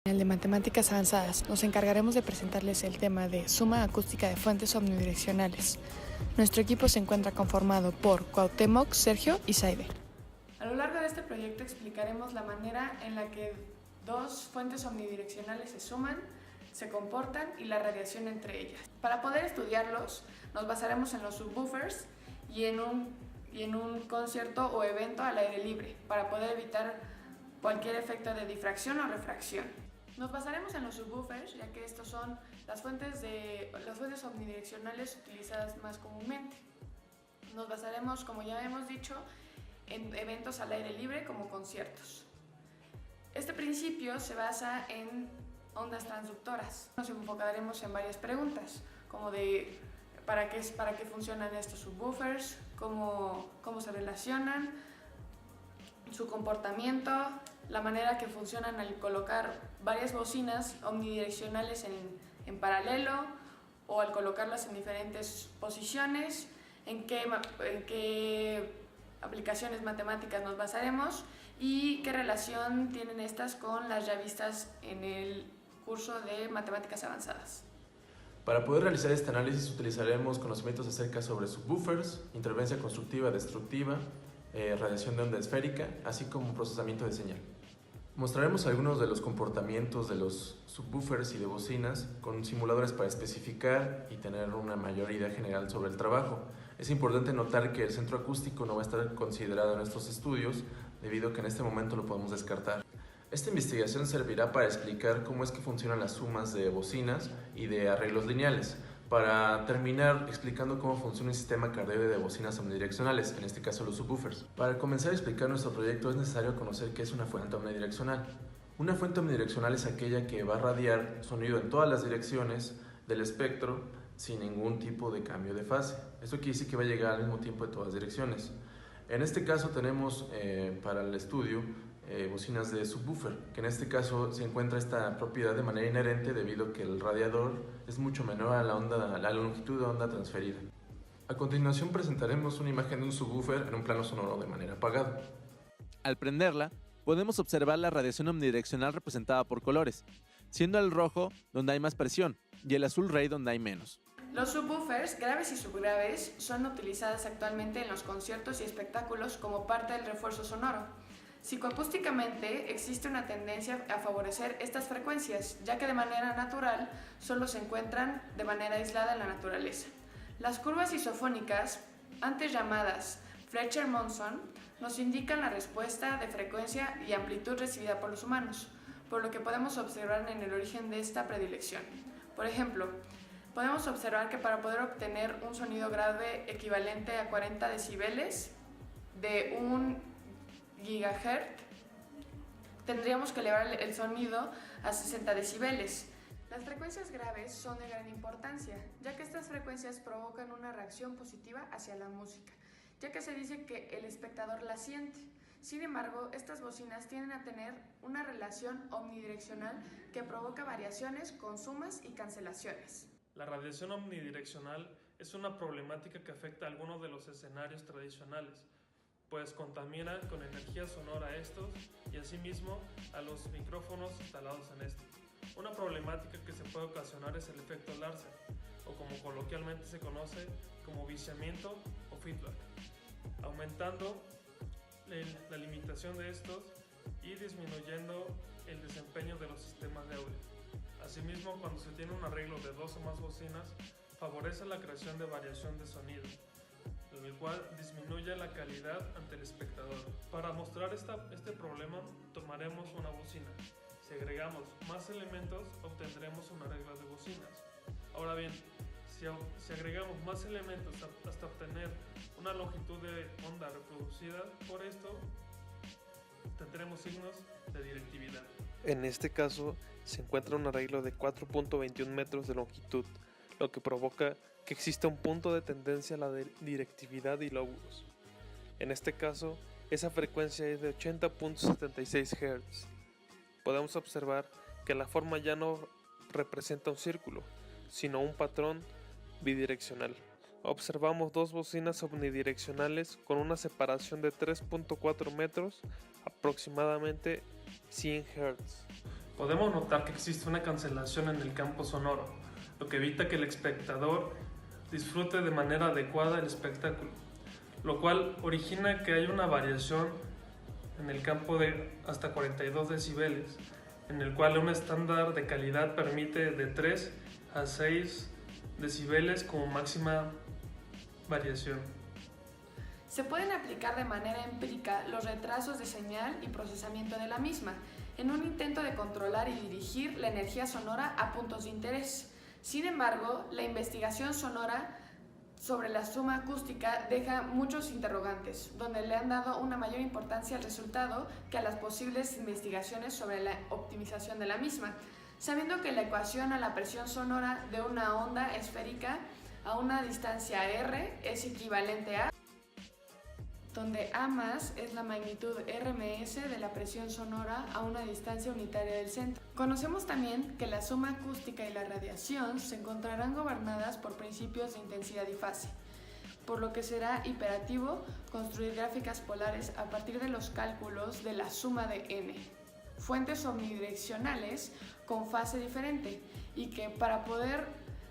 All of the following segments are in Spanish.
En el de Matemáticas Avanzadas nos encargaremos de presentarles el tema de suma acústica de fuentes omnidireccionales. Nuestro equipo se encuentra conformado por Cuauhtémoc, Sergio y Saide. A lo largo de este proyecto explicaremos la manera en la que dos fuentes omnidireccionales se suman, se comportan y la radiación entre ellas. Para poder estudiarlos, nos basaremos en los subwoofers y en un concierto o evento al aire libre, para poder evitar cualquier efecto de difracción o refracción. Nos basaremos en los subwoofers, ya que estos son las fuentes omnidireccionales utilizadas más comúnmente. Nos basaremos, como ya hemos dicho, en eventos al aire libre como conciertos. Este principio se basa en ondas transductoras. Nos enfocaremos en varias preguntas, como de para qué funcionan estos subwoofers, cómo se relacionan, su comportamiento, la manera que funcionan al colocar varias bocinas omnidireccionales en paralelo o al colocarlas en diferentes posiciones, en qué aplicaciones matemáticas nos basaremos y qué relación tienen estas con las ya vistas en el curso de Matemáticas Avanzadas. Para poder realizar este análisis utilizaremos conocimientos acerca sobre subwoofers, interferencia constructiva, destructiva, radiación de onda esférica, así como procesamiento de señal. Mostraremos algunos de los comportamientos de los subwoofers y de bocinas con simuladores para especificar y tener una mayor idea general sobre el trabajo. Es importante notar que el centro acústico no va a estar considerado en estos estudios, debido a que en este momento lo podemos descartar. Esta investigación servirá para explicar cómo es que funcionan las sumas de bocinas y de arreglos lineales, para terminar explicando cómo funciona un sistema cardioide de bocinas omnidireccionales, en este caso los subwoofers. Para comenzar a explicar nuestro proyecto es necesario conocer qué es una fuente omnidireccional. Una fuente omnidireccional es aquella que va a radiar sonido en todas las direcciones del espectro sin ningún tipo de cambio de fase. Esto quiere decir que va a llegar al mismo tiempo de todas direcciones. En este caso tenemos para el estudio bocinas de subwoofer, que en este caso se encuentra esta propiedad de manera inherente debido a que el radiador es mucho menor a la longitud de onda transferida. A continuación presentaremos una imagen de un subwoofer en un plano sonoro de manera apagada. Al prenderla, podemos observar la radiación omnidireccional representada por colores, siendo el rojo donde hay más presión y el azul rey donde hay menos. Los subwoofers, graves y subgraves, son utilizadas actualmente en los conciertos y espectáculos como parte del refuerzo sonoro. Psicoacústicamente existe una tendencia a favorecer estas frecuencias, ya que de manera natural solo se encuentran de manera aislada en la naturaleza. Las curvas isofónicas, antes llamadas Fletcher-Monson, nos indican la respuesta de frecuencia y amplitud recibida por los humanos, por lo que podemos observar en el origen de esta predilección. Por ejemplo, podemos observar que para poder obtener un sonido grave equivalente a 40 decibeles de 1 gigahertz, tendríamos que elevar el sonido a 60 decibeles. Las frecuencias graves son de gran importancia, ya que estas frecuencias provocan una reacción positiva hacia la música, ya que se dice que el espectador la siente. Sin embargo, estas bocinas tienden a tener una relación omnidireccional que provoca variaciones con sumas y cancelaciones. La radiación omnidireccional es una problemática que afecta a algunos de los escenarios tradicionales, pues contamina con energía sonora a estos y asimismo a los micrófonos instalados en estos. Una problemática que se puede ocasionar es el efecto Larsen, o como coloquialmente se conoce como viciamiento o feedback, aumentando la limitación de estos y disminuyendo el desempeño de los sistemas de audio. Asimismo, cuando se tiene un arreglo de dos o más bocinas, favorece la creación de variación de sonido, el cual disminuye la calidad ante el espectador. Para mostrar este problema, tomaremos una bocina. Si agregamos más elementos, obtendremos un arreglo de bocinas. Ahora bien, si agregamos más elementos hasta obtener una longitud de onda reproducida, por esto tendremos signos de directividad. En este caso, se encuentra un arreglo de 4.21 metros de longitud, lo que provoca que exista un punto de tendencia a la directividad y lóbulos. En este caso, esa frecuencia es de 80.76 Hz. Podemos observar que la forma ya no representa un círculo, sino un patrón bidireccional. Observamos dos bocinas omnidireccionales con una separación de 3.4 metros, aproximadamente 100 Hz. podemos notar que existe una cancelación en el campo sonoro, lo que evita que el espectador disfrute de manera adecuada el espectáculo, lo cual origina que haya una variación en el campo de hasta 42 decibeles, en el cual un estándar de calidad permite de 3 a 6 decibeles como máxima variación. Se pueden aplicar de manera empírica los retrasos de señal y procesamiento de la misma, en un intento de controlar y dirigir la energía sonora a puntos de interés. Sin embargo, la investigación sonora sobre la suma acústica deja muchos interrogantes, donde le han dado una mayor importancia al resultado que a las posibles investigaciones sobre la optimización de la misma, sabiendo que la ecuación a la presión sonora de una onda esférica a una distancia r es equivalente a, donde A más es la magnitud RMS de la presión sonora a una distancia unitaria del centro. Conocemos también que la suma acústica y la radiación se encontrarán gobernadas por principios de intensidad y fase, por lo que será imperativo construir gráficas polares a partir de los cálculos de la suma de n, fuentes omnidireccionales con fase diferente, y que para poder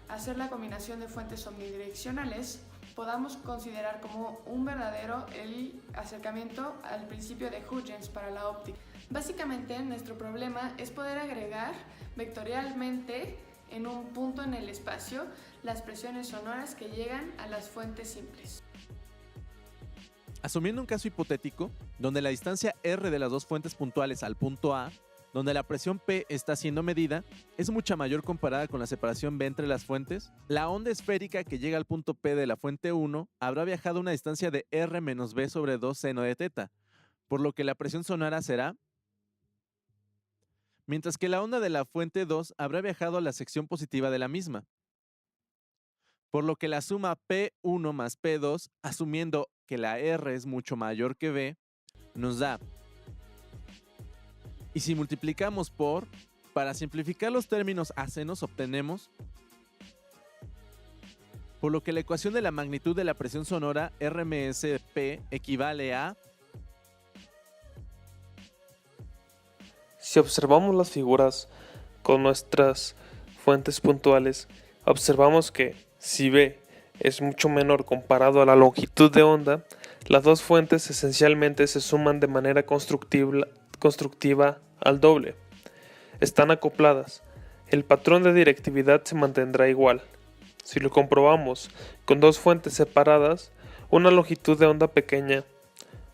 hacer la combinación de fuentes omnidireccionales podamos considerar como un verdadero el acercamiento al principio de Huygens para la óptica. Básicamente, nuestro problema es poder agregar vectorialmente en un punto en el espacio las presiones sonoras que llegan a las fuentes simples. Asumiendo un caso hipotético, donde la distancia R de las dos fuentes puntuales al punto A, donde la presión P está siendo medida, es mucha mayor comparada con la separación B entre las fuentes, la onda esférica que llega al punto P de la fuente 1 habrá viajado una distancia de R menos B sobre 2 seno de teta, por lo que la presión sonora será, mientras que la onda de la fuente 2 habrá viajado a la sección positiva de la misma, por lo que la suma P1 más P2, asumiendo que la R es mucho mayor que B, nos da. Y si multiplicamos por, para simplificar los términos a senos obtenemos, por lo que la ecuación de la magnitud de la presión sonora RMS-P equivale a. Si observamos las figuras con nuestras fuentes puntuales, observamos que si B es mucho menor comparado a la longitud de onda, las dos fuentes esencialmente se suman de manera constructiva al doble. Están acopladas. El patrón de directividad se mantendrá igual. Si lo comprobamos con dos fuentes separadas, una longitud de onda pequeña,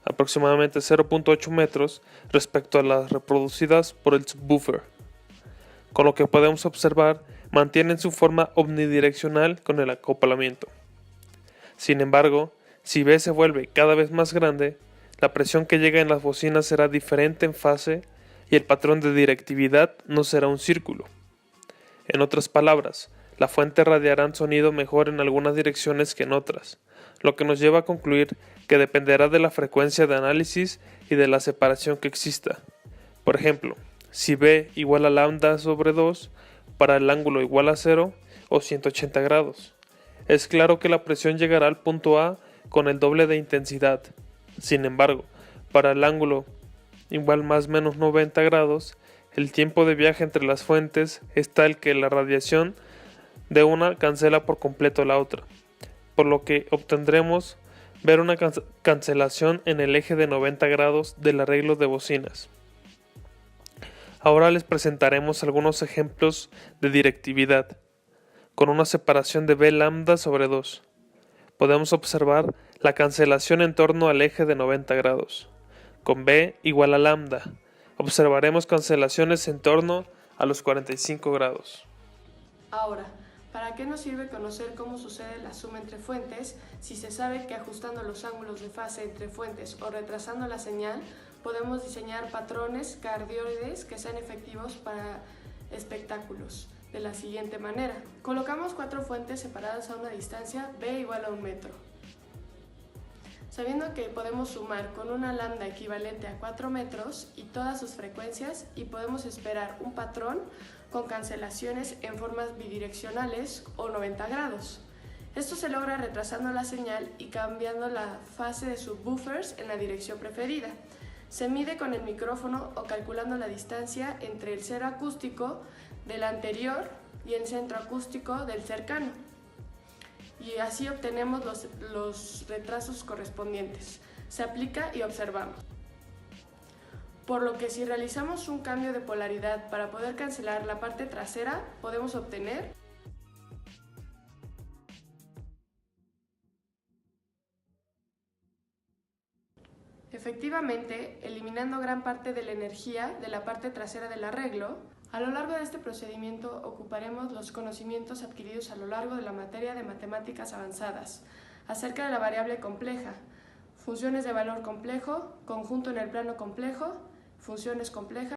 aproximadamente 0.8 metros, respecto a las reproducidas por el subwoofer. Con lo que podemos observar, mantienen su forma omnidireccional con el acoplamiento. Sin embargo, si B se vuelve cada vez más grande, la presión que llega en las bocinas será diferente en fase y el patrón de directividad no será un círculo. En otras palabras, la fuente radiará sonido mejor en algunas direcciones que en otras, lo que nos lleva a concluir que dependerá de la frecuencia de análisis y de la separación que exista. Por ejemplo, si B igual a lambda sobre 2 para el ángulo igual a 0 o 180 grados. Es claro que la presión llegará al punto A con el doble de intensidad. Sin embargo, para el ángulo igual más menos 90 grados, el tiempo de viaje entre las fuentes es tal que la radiación de una cancela por completo la otra, por lo que obtendremos ver una cancelación en el eje de 90 grados del arreglo de bocinas. Ahora les presentaremos algunos ejemplos de directividad, con una separación de B lambda sobre 2. Podemos observar la cancelación en torno al eje de 90 grados. Con B igual a lambda, observaremos cancelaciones en torno a los 45 grados. Ahora, ¿para qué nos sirve conocer cómo sucede la suma entre fuentes si se sabe que ajustando los ángulos de fase entre fuentes o retrasando la señal podemos diseñar patrones cardioides que sean efectivos para espectáculos? De la siguiente manera, colocamos 4 fuentes separadas a una distancia B igual a 1 metro. Sabiendo que podemos sumar con una lambda equivalente a 4 metros y todas sus frecuencias, y podemos esperar un patrón con cancelaciones en formas bidireccionales o 90 grados. Esto se logra retrasando la señal y cambiando la fase de subwoofers en la dirección preferida. Se mide con el micrófono o calculando la distancia entre el cero acústico del anterior y el centro acústico del cercano. Y así obtenemos los retrasos correspondientes. Se aplica y observamos. Por lo que si realizamos un cambio de polaridad para poder cancelar la parte trasera, podemos obtener efectivamente, eliminando gran parte de la energía de la parte trasera del arreglo. A lo largo de este procedimiento ocuparemos los conocimientos adquiridos a lo largo de la materia de matemáticas avanzadas, acerca de la variable compleja, funciones de valor complejo, conjunto en el plano complejo, funciones complejas.